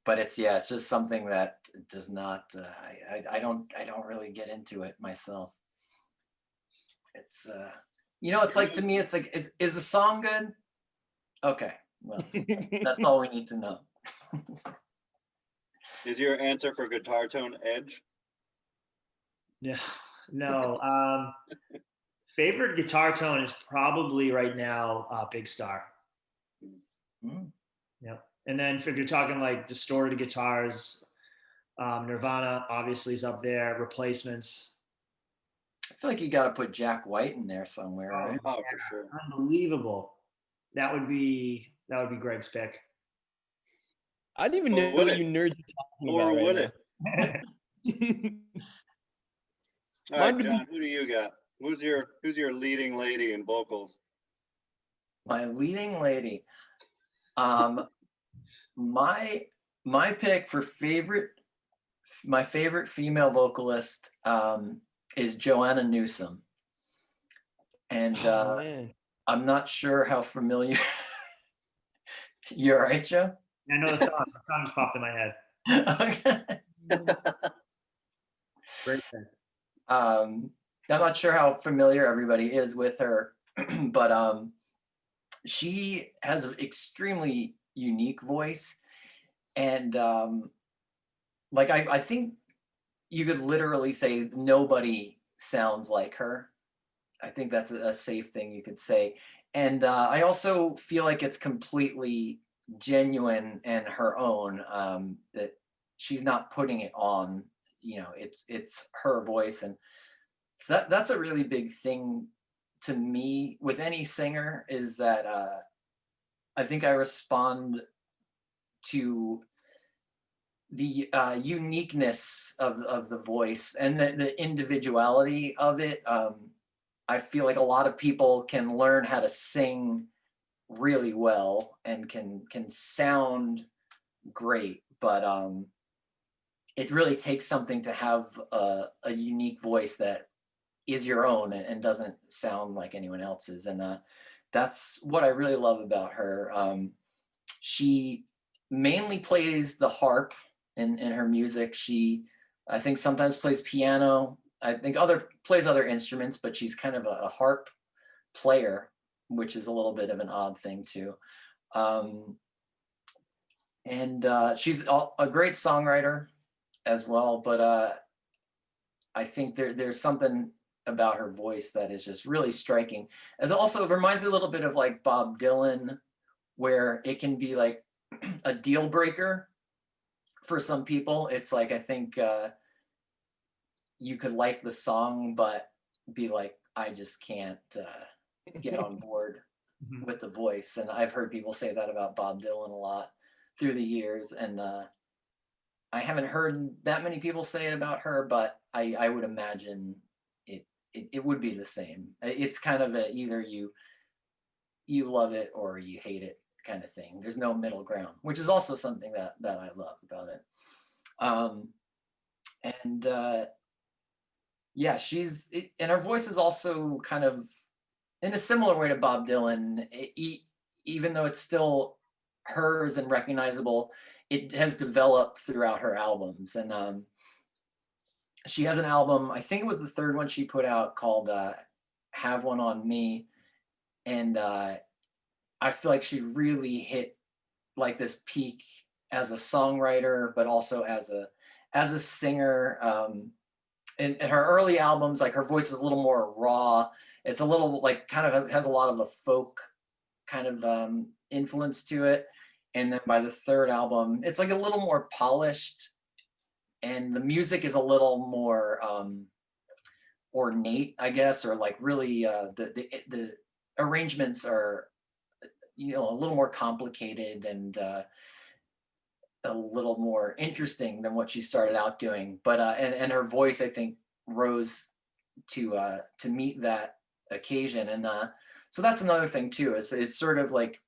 but it's just something that does not I don't really get into it myself. It's it's like, to me it's like, is the song good? Okay, well, that's all we need to know. Is your answer for guitar tone Edge? No. Favorite guitar tone is probably right now Big Star. Yep. And then if you're talking like distorted guitars, Nirvana obviously is up there. Replacements. I feel like you got to put Jack White in there somewhere, right? Oh, for sure. Unbelievable. That would be Greg's pick. I didn't even know what you nerds are talking about. Or would it? All right, John, who do you got? Who's your leading lady in vocals? My leading lady. My pick for my favorite female vocalist is Joanna Newsom. And I'm not sure how familiar. You're right, Joe? I know the song. The song just popped in my head. Okay. Great thing. I'm not sure how familiar everybody is with her, but she has an extremely unique voice, and I think you could literally say nobody sounds like her. I think that's a safe thing you could say, and I also feel like it's completely genuine and her own, that she's not putting it on. It's her voice, and so that's a really big thing to me with any singer, is that I think I respond to the uniqueness of the voice and the individuality of it. I feel like a lot of people can learn how to sing really well and can sound great, but it really takes something to have a unique voice that is your own and doesn't sound like anyone else's. And that's what I really love about her. She mainly plays the harp in her music. She, I think, sometimes plays piano. I think plays other instruments, but she's kind of a harp player, which is a little bit of an odd thing too. And she's a great songwriter as well, but I think there's something about her voice that is just really striking. As also, it reminds me a little bit of like Bob Dylan, where it can be like a deal breaker for some people. It's like, I think you could like the song, but be like, I just can't get on board with the voice. And I've heard people say that about Bob Dylan a lot through the years. And I haven't heard that many people say it about her, but I would imagine it would be the same. It's kind of either you love it or you hate it kind of thing. There's no middle ground, which is also something that I love about it. Yeah, and her voice is also kind of in a similar way to Bob Dylan, even though it's still hers and recognizable, it has developed throughout her albums. And she has an album, I think it was the third one she put out, called Have One on Me. And I feel like she really hit like this peak as a songwriter, but also as a singer. In her early albums, like her voice is a little more raw. It's a little like kind of has a lot of a folk kind of influence to it. And then by the third album, it's like a little more polished, and the music is a little more ornate, I guess, or like really the arrangements are, you know, a little more complicated and a little more interesting than what she started out doing. But and her voice, I think, rose to meet that occasion. And so that's another thing too. It's sort of like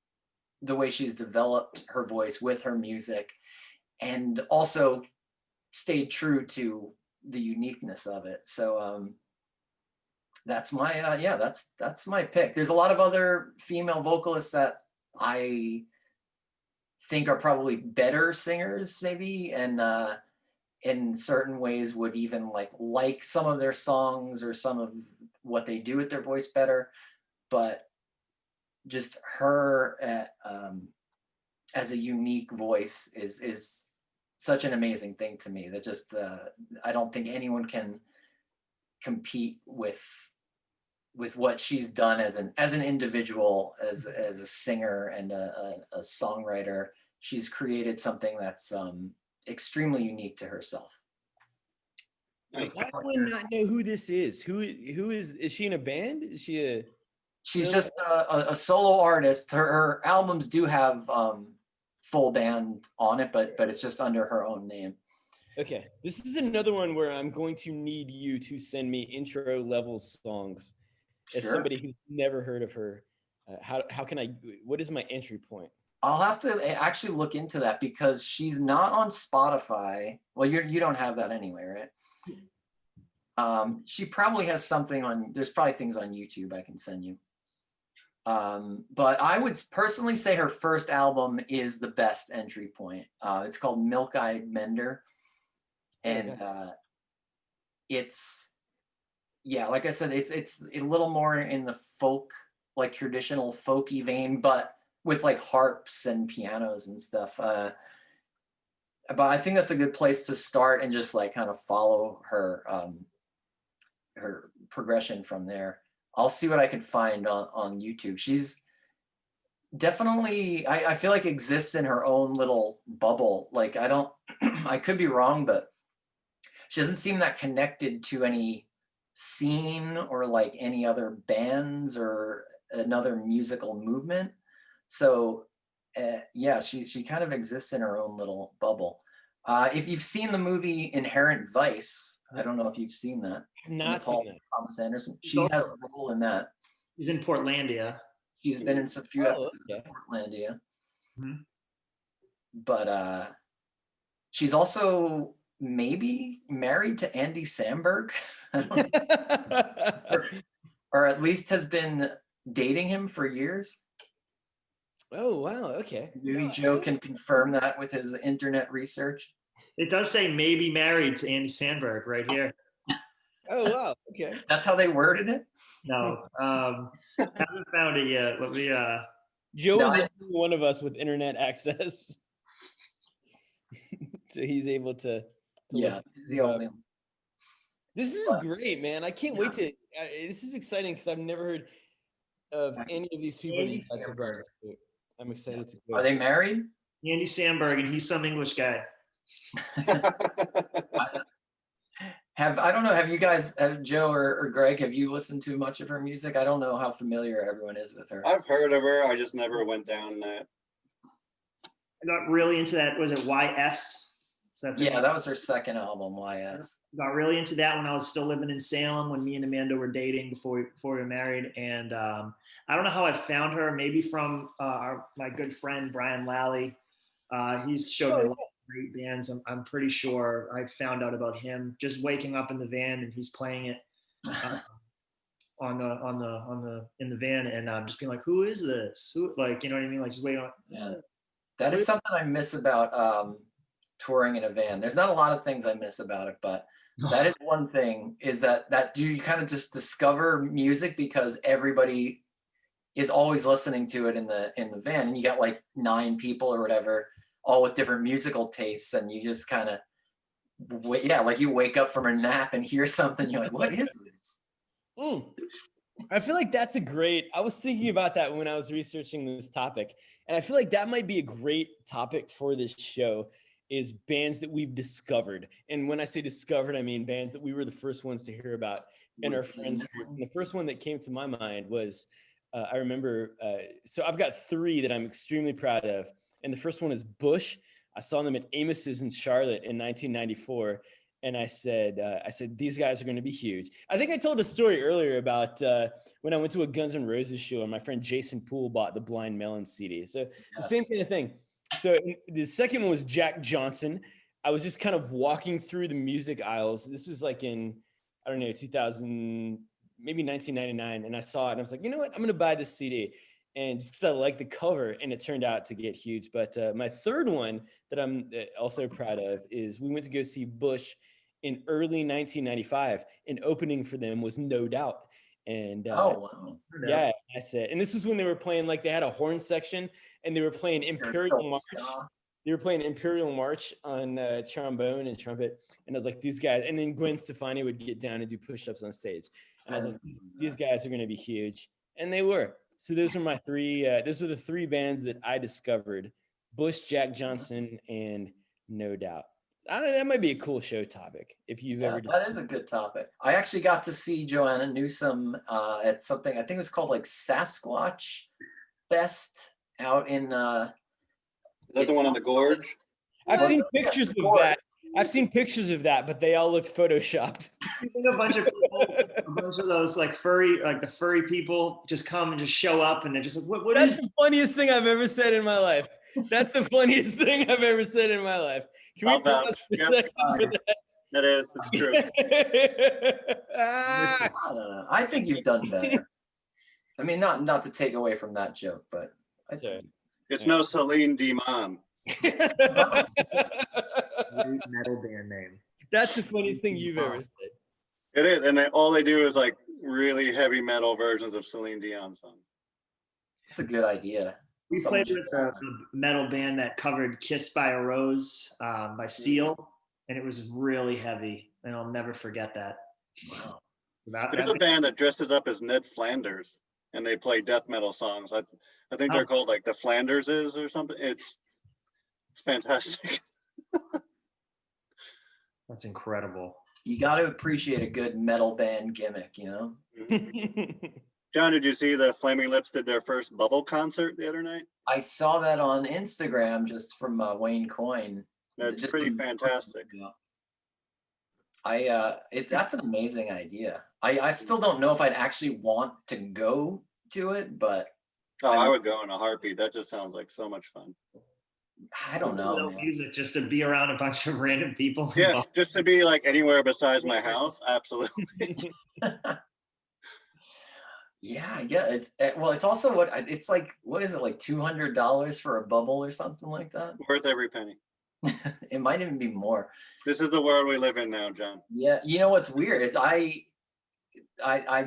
the way she's developed her voice with her music, and also stayed true to the uniqueness of it. So that's my that's my pick. There's a lot of other female vocalists that I think are probably better singers, maybe, and in certain ways would even like some of their songs or some of what they do with their voice better. But just her as a unique voice is such an amazing thing to me that just I don't think anyone can compete with what she's done as an individual, as a singer and a songwriter. She's created something that's extremely unique to herself. Why do I not know who this is? Who is she in a band? Is she a? She's just a solo artist. Her albums do have full band on it, but it's just under her own name. Okay, this is another one where I'm going to need you to send me intro level songs. As somebody who's never heard of her, how can I? What is my entry point? I'll have to actually look into that, because she's not on Spotify. Well, you don't have that anyway, right? She probably has something on. There's probably things on YouTube I can send you. But I would personally say her first album is the best entry point. It's called Milk Eyed Mender. And it's, yeah, like I said, it's a little more in the folk, like traditional folky vein, but with like harps and pianos and stuff. But I think that's a good place to start and just like kind of follow her her progression from there. I'll see what I can find on YouTube. She's definitely, I feel like, exists in her own little bubble. Like I could be wrong, but she doesn't seem that connected to any scene or like any other bands or another musical movement. So yeah, she kind of exists in her own little bubble. If you've seen the movie Inherent Vice, I don't know if you've seen that. Not seen that. Thomas Anderson. She has a role in that. He's in Portlandia. She's been in some few episodes of Portlandia. Mhm. But she's also maybe married to Andy Samberg. or at least has been dating him for years. Oh, wow. Okay. Maybe Joe can confirm that with his internet research. It does say maybe married to Andy Samberg right here. Oh, wow. Okay. That's how they worded it? No, haven't found it yet. Let me. Joe No, is the only one of us with internet access. So he's able to Yeah, look he's the only one. This is great, man. I can't wait to. This is exciting because I've never heard of any of these people. Andy You guys have brought up. I'm excited to go. Are they married? Andy Samberg, and he's some English guy. I don't know, have you guys, Joe or Greg, have you listened to much of her music? I don't know how familiar everyone is with her. I've heard of her. I just never went down that. I got really into that. Was it YS? Yeah, that was her second album, YS. Got really into that when I was still living in Salem, when me and Amanda were dating before we were married. And I don't know how I found her. Maybe from my good friend Brian Lally. He's showed me a lot of great bands. I'm pretty sure I found out about him just waking up in the van and he's playing it in the van, and I'm just being like, who is this? Who, like, you know what I mean? Like, just waiting on. Yeah, that is something I miss about touring in a van. There's not a lot of things I miss about it, but that is one thing, is that you kind of just discover music because everybody is always listening to it in the van, and you got like 9 people or whatever, all with different musical tastes, and you just kind of like you wake up from a nap and hear something, you're like, what is this? I feel like that's a great, I was thinking about that when I was researching this topic, and I feel like that might be a great topic for this show, is bands that we've discovered. And when I say discovered, I mean bands that we were the first ones to hear about in our friends group. And the first one that came to my mind was, I remember, so I've got 3 that I'm extremely proud of. And the first one is Bush. I saw them at Amos's in Charlotte in 1994. And I said, these guys are going to be huge. I think I told a story earlier about when I went to a Guns N' Roses show and my friend Jason Poole bought the Blind Melon CD. So the same kind of thing. So the second one was Jack Johnson. I was just kind of walking through the music aisles. This was like in, I don't know, 2000, maybe 1999. And I saw it and I was like, you know what? I'm going to buy this CD. And just because I like the cover, and it turned out to get huge. But my third one that I'm also proud of is we went to go see Bush in early 1995, and opening for them was No Doubt. And yeah, I said, and this was when they were playing, like, they had a horn section, and they were playing Imperial March. They were playing Imperial March on trombone and trumpet, and I was like, these guys. And then Gwen Stefani would get down and do push-ups on stage, and I was like, these guys are going to be huge, and they were. So those were my 3. Those were the 3 bands that I discovered: Bush, Jack Johnson, and No Doubt. I don't know, that might be a cool show topic if you've ever. That is a good topic. I actually got to see Joanna Newsom at something, I think it was called like Sasquatch Fest out in. Is that the one on the Gorge? I've seen pictures of that. I've seen pictures of that, but they all looked photoshopped. I think a bunch of people, a bunch of those like the furry people just come and just show up, and they're just like, what That's is the funniest thing I've ever said in my life. That's the funniest thing I've ever said in my life. Can we pause for a second for that? That is, it's true. I think you've done better. I mean, not to take away from that joke, but It's no Celine Dion. Great metal band name? That's the funniest thing you've ever said. It is, and all they do is like really heavy metal versions of Celine Dion songs. It's a good idea. We played with a metal band that covered "Kiss by a Rose" by Seal, and it was really heavy, and I'll never forget that. Wow. There's a band that dresses up as Ned Flanders, and they play death metal songs. I think they're called like the Flanderses or something. It's fantastic. That's incredible. You got to appreciate a good metal band gimmick, you know? John, did you see the Flaming Lips did their first Bubble concert the other night? I saw that on Instagram just from Wayne Coyne. That's pretty fantastic. That's an amazing idea. I still don't know if I'd actually want to go to it, but I would go in a heartbeat. That just sounds like so much fun. I don't know, man. Music just to be around a bunch of random people. Yeah, just to be like anywhere besides my house. Absolutely. Yeah. It's also it's like, what is it, like $200 for a bubble or something like that? Worth every penny. It might even be more. This is the world we live in now, John. Yeah, you know what's weird is I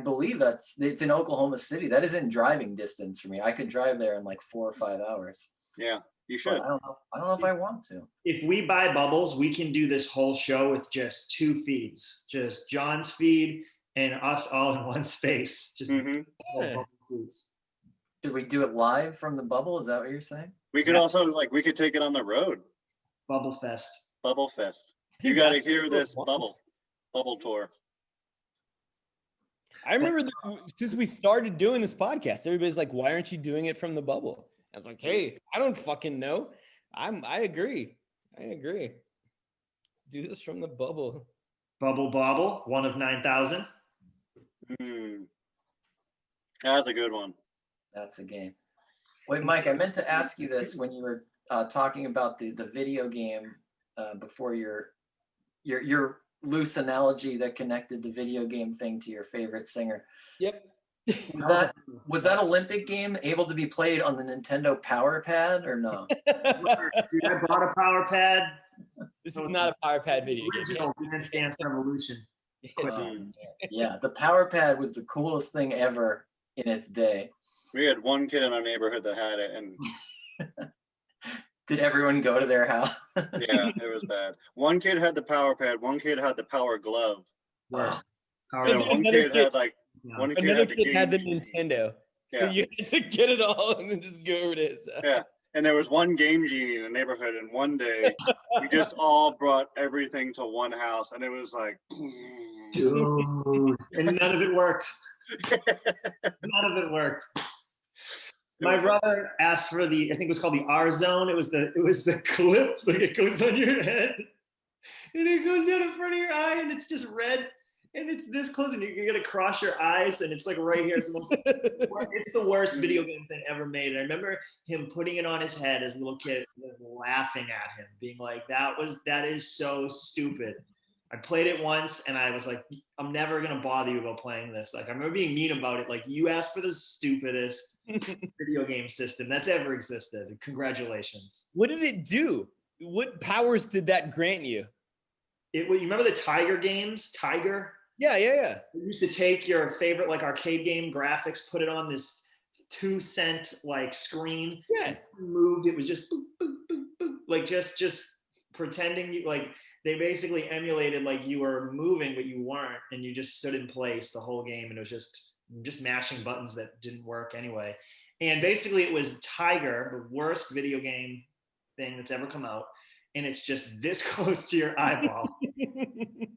believe it's in Oklahoma City. That is in driving distance for me. I could drive there in like 4 or 5 hours. Yeah, you should. I don't know if I want to. If we buy bubbles, we can do this whole show with just 2 feeds, just John's feed and us all in one space. Just Should we do it live from the bubble? Is that what you're saying? We could also we could take it on the road. Bubble Fest. Bubble Fest. You got to hear this bubble tour. I remember since we started doing this podcast, everybody's like, "Why aren't you doing it from the bubble?" I was like, "Hey, I don't fucking know. I agree. Do this from the bubble." Bubble Bobble, 1 of 9,000. That's a good one. That's a game. Wait, Mike, I meant to ask you this when you were talking about the video game before your loose analogy that connected the video game thing to your favorite singer. Yep. Was that Olympic game able to be played on the Nintendo Power Pad or no? Dude, I bought a Power Pad. This is not a Power Pad video game. Original Dance Dance Revolution. Yeah, the Power Pad was the coolest thing ever in its day. We had one kid in our neighborhood that had it, and did everyone go to their house? Yeah, it was bad. One kid had the Power Pad. One kid had the Power Glove. Worst. One kid had another kid had the Nintendo. Yeah. So you had to get it all and then just go over to his. Yeah. And there was one Game Genie in the neighborhood, and one day we just all brought everything to one house, and it was like, dude, and none of it worked. None of it worked. My brother asked for I think it was called the R Zone. It was the clip, like it goes on your head, and it goes down in front of your eye, and it's just red. And it's this close, and you're gonna cross your eyes, and it's like right here. It's the worst video game thing ever made. And I remember him putting it on his head as a little kid, laughing at him, being like, "That is so stupid." I played it once, and I was like, "I'm never gonna bother you about playing this." Like I remember being mean about it. Like you asked for the stupidest video game system that's ever existed. Congratulations. What did it do? What powers did that grant you? You remember the Tiger games? Tiger. Yeah. You used to take your favorite arcade game graphics, put it on this 2-cent screen. Yeah. Moved. It was just boop, boop, boop, boop. Just pretending they basically emulated you were moving, but you weren't, and you just stood in place the whole game, and it was just mashing buttons that didn't work anyway. And basically it was Tiger, the worst video game thing that's ever come out. And it's just this close to your eyeball.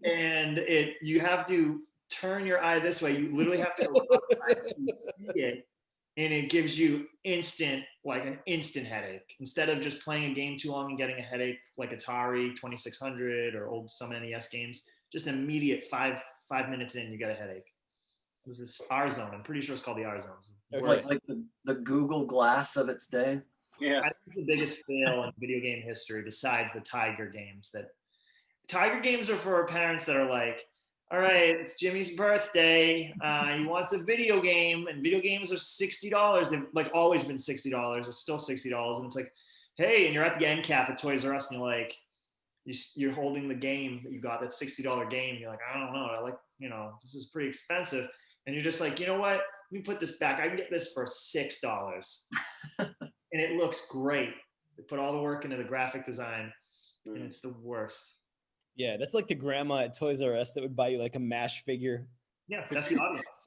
And you have to turn your eye this way. You literally have to go outside to see it. And it gives you an instant headache. Instead of just playing a game too long and getting a headache like Atari 2600 or old some NES games, just immediate 5 minutes in, you get a headache. This is R Zone. I'm pretty sure it's called the R Zones. Like the Google Glass of its day. Yeah, I think the biggest fail in video game history, besides the Tiger games, Tiger games are for parents that are like, all right, it's Jimmy's birthday. He wants a video game, and video games are $60. They've always been $60. They're still $60, and it's like, hey, and you're at the end cap at Toys R Us, and you're like, you're holding the game that you got, that $60 game. And you're like, I don't know, this is pretty expensive, and you're just like, you know what? Let me put this back. I can get this for $6. And it looks great. They put all the work into the graphic design, and it's the worst. Yeah, that's like the grandma at Toys R Us that would buy you a MASH figure. Yeah, that's the audience.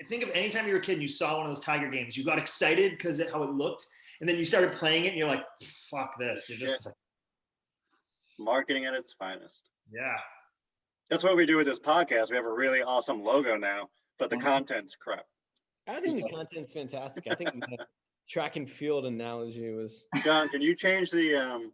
Think of any time you were a kid and you saw one of those Tiger games, you got excited because of how it looked, and then you started playing it, and you're like, fuck this. You're just marketing at its finest. Yeah. That's what we do with this podcast. We have a really awesome logo now, but the content's crap. I think the content's fantastic. I think my track and field analogy was. John, can you change the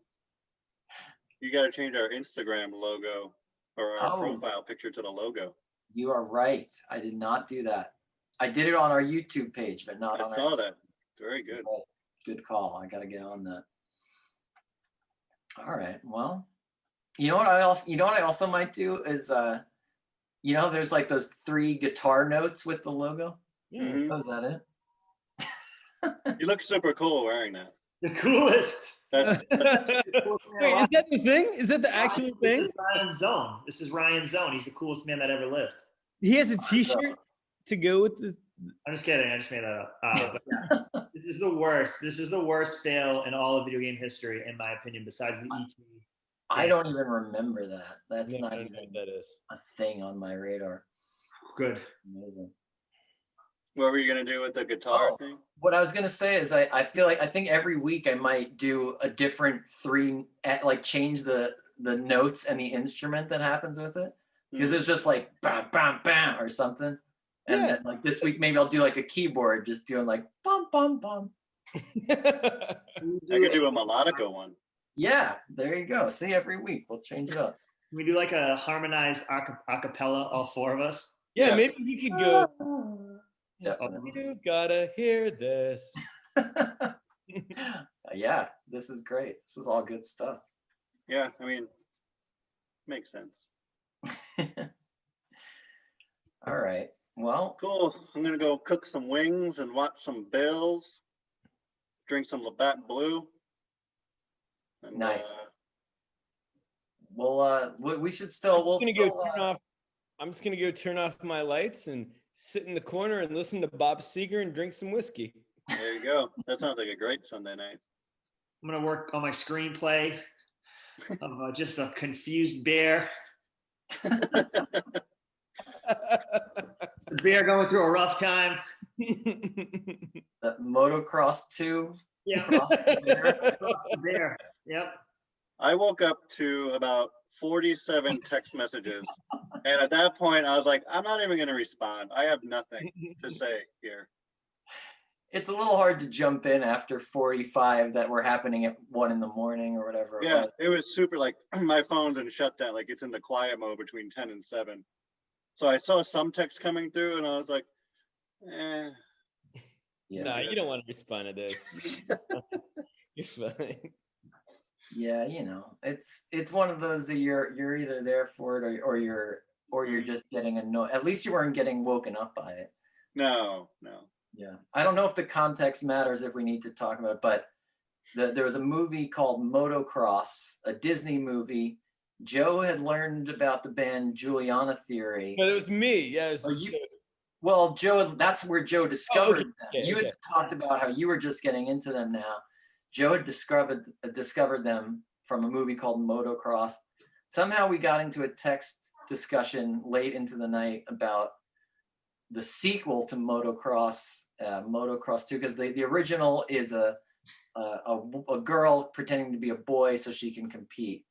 You got to change our Instagram logo or our Oh. profile picture to the logo. You are right. I did not do that. I did it on our YouTube page, but not I on saw that. Very good. Good call. I got to get on that. All right. Well, you know what I also might do is there's like those 3 guitar notes with the logo. Mhm. Oh, is that it? You look super cool wearing that. The coolest. That's Wait, is that the thing? Is that the actual thing? This is Ryan's zone. This is Ryan's zone. He's the coolest man that ever lived. He has a T-shirt to go with the. I'm just kidding. I just made that up. But yeah, this is the worst. This is the worst fail in all of video game history, in my opinion, besides the ET. I don't even remember that. That's No, not I don't even know what that is. a thing on my radar. Good. Amazing. what were you gonna do with the guitar Oh. thing? What I was gonna say is I think every week I might do a different 3, like change the notes and the instrument that happens with it, because it's just like bam bam bam or something. And Yeah. then like this week maybe I'll do like a keyboard, just doing like bum bum bum. I could do a melodica one. Yeah, there you go. See, every week we'll change it up. Can we do like a harmonized acapella, all 4 of us? Yeah, Yeah. maybe we could go. Definitely. You gotta hear this. Yeah, this is great. This is all good stuff. Yeah, I mean, makes sense. All right. Well, Cool. I'm gonna go cook some wings and watch some Bills. Drink some Labatt Blue. And, Nice. We should still. I'm just gonna go turn off my lights and sit in the corner and listen to Bob Seger and drink some whiskey. There you go. That sounds like a great Sunday night. I'm gonna work on my screenplay of just a confused bear. The bear going through a rough time. The Motocross 2. Yeah, Cross the bear. across the bear. Yep. I woke up to about 47 text messages. And at that point, I was like, I'm not even going to respond. I have nothing to say here. It's a little hard to jump in after 45 that were happening at 1 a.m. or whatever. Yeah, was. it was super like my phone's in shutdown, like it's in the quiet mode between 10 and 7. So I saw some text coming through and I was like, eh. Yeah. No, you don't want to respond to this. You're fine. Yeah, it's one of those that you're either there for it or you're just getting annoyed. At least you weren't getting woken up by it. No. Yeah. I don't know if the context matters if we need to talk about it, but there was a movie called Motocross, a Disney movie. Joe had learned about the band Juliana Theory. No, it was me. Yeah, it was Well, Joe, that's where Joe discovered them. Okay, You had talked about how you were just getting into them now. Joe had discovered them from a movie called Motocross. Somehow we got into a text discussion late into the night about the sequel to Motocross, Motocross 2, because the original is a girl pretending to be a boy so she can compete.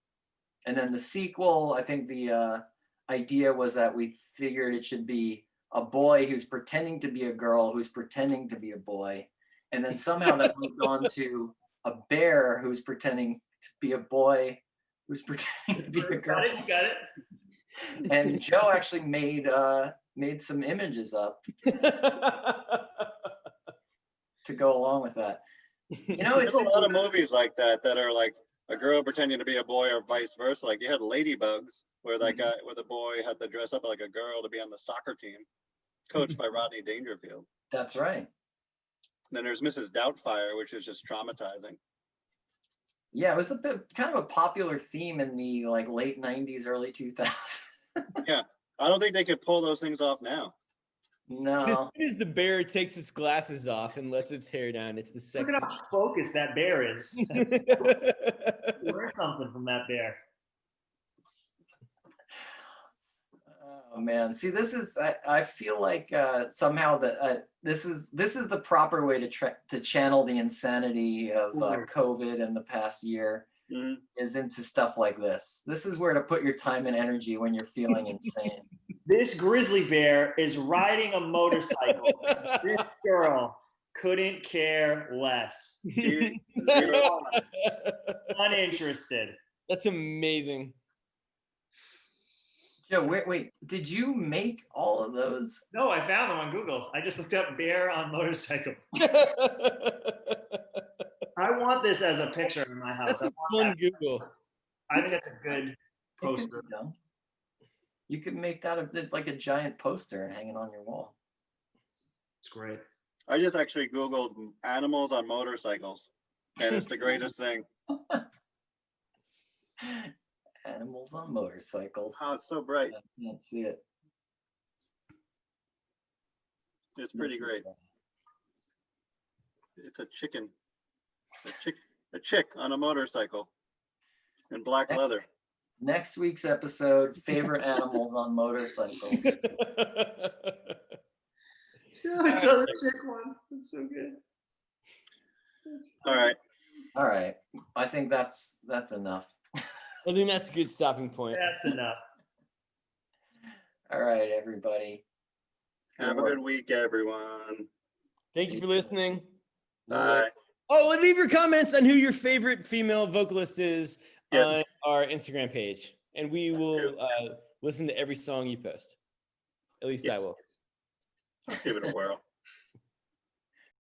And then the sequel, I think the idea was that we figured it should be a boy who's pretending to be a girl who's pretending to be a boy. And then somehow that moved on to a bear who's pretending to be a boy who's pretending to be a girl. You got it. And Joe actually made some images up to go along with that. There's a lot of movies like that are like a girl pretending to be a boy or vice versa. Like you had Ladybugs, where that guy, where the boy had to dress up like a girl to be on the soccer team, coached by Rodney Dangerfield. That's right. And then there's Mrs. Doubtfire, which is just traumatizing. Yeah, it was a bit kind of a popular theme in the like late 90s, early 2000s. Yeah, I don't think they could pull those things off now. No. As soon as the bear takes its glasses off and lets its hair down, it's the Look sexy. at how focused that bear is. Learn something from that bear. Oh man, see, this is I feel like somehow that this is the proper way to channel the insanity of COVID in the past year. Mhm. Is into stuff like this. This is where to put your time and energy when you're feeling insane. This grizzly bear is riding a motorcycle. This girl couldn't care less. He- Uninterested. That's amazing. Joe, wait, did you make all of those? No, I found them on Google. I just looked up bear on motorcycle. I want this as a picture in my house. That's on Google. I think that's a good poster. You could make that it's like a giant poster and hang it on your wall. It's great. I just actually Googled animals on motorcycles, and it's the greatest thing. Animals on motorcycles. Oh, it's so bright. I can't see it. It's pretty great. It's a chicken. A chick on a motorcycle in black leather. Next week's episode, favorite animals on motorcycles. Yeah, I saw the chick one. That's so good. All right. All right. I think that's enough. I think that's a good stopping point. That's enough. All right, everybody. Have a good week, everyone. Thank you for listening. Bye. Oh, and leave your comments on who your favorite female vocalist is Yes. on our Instagram page. And we will listen to every song you post. At least I Yes. will. Give it a whirl.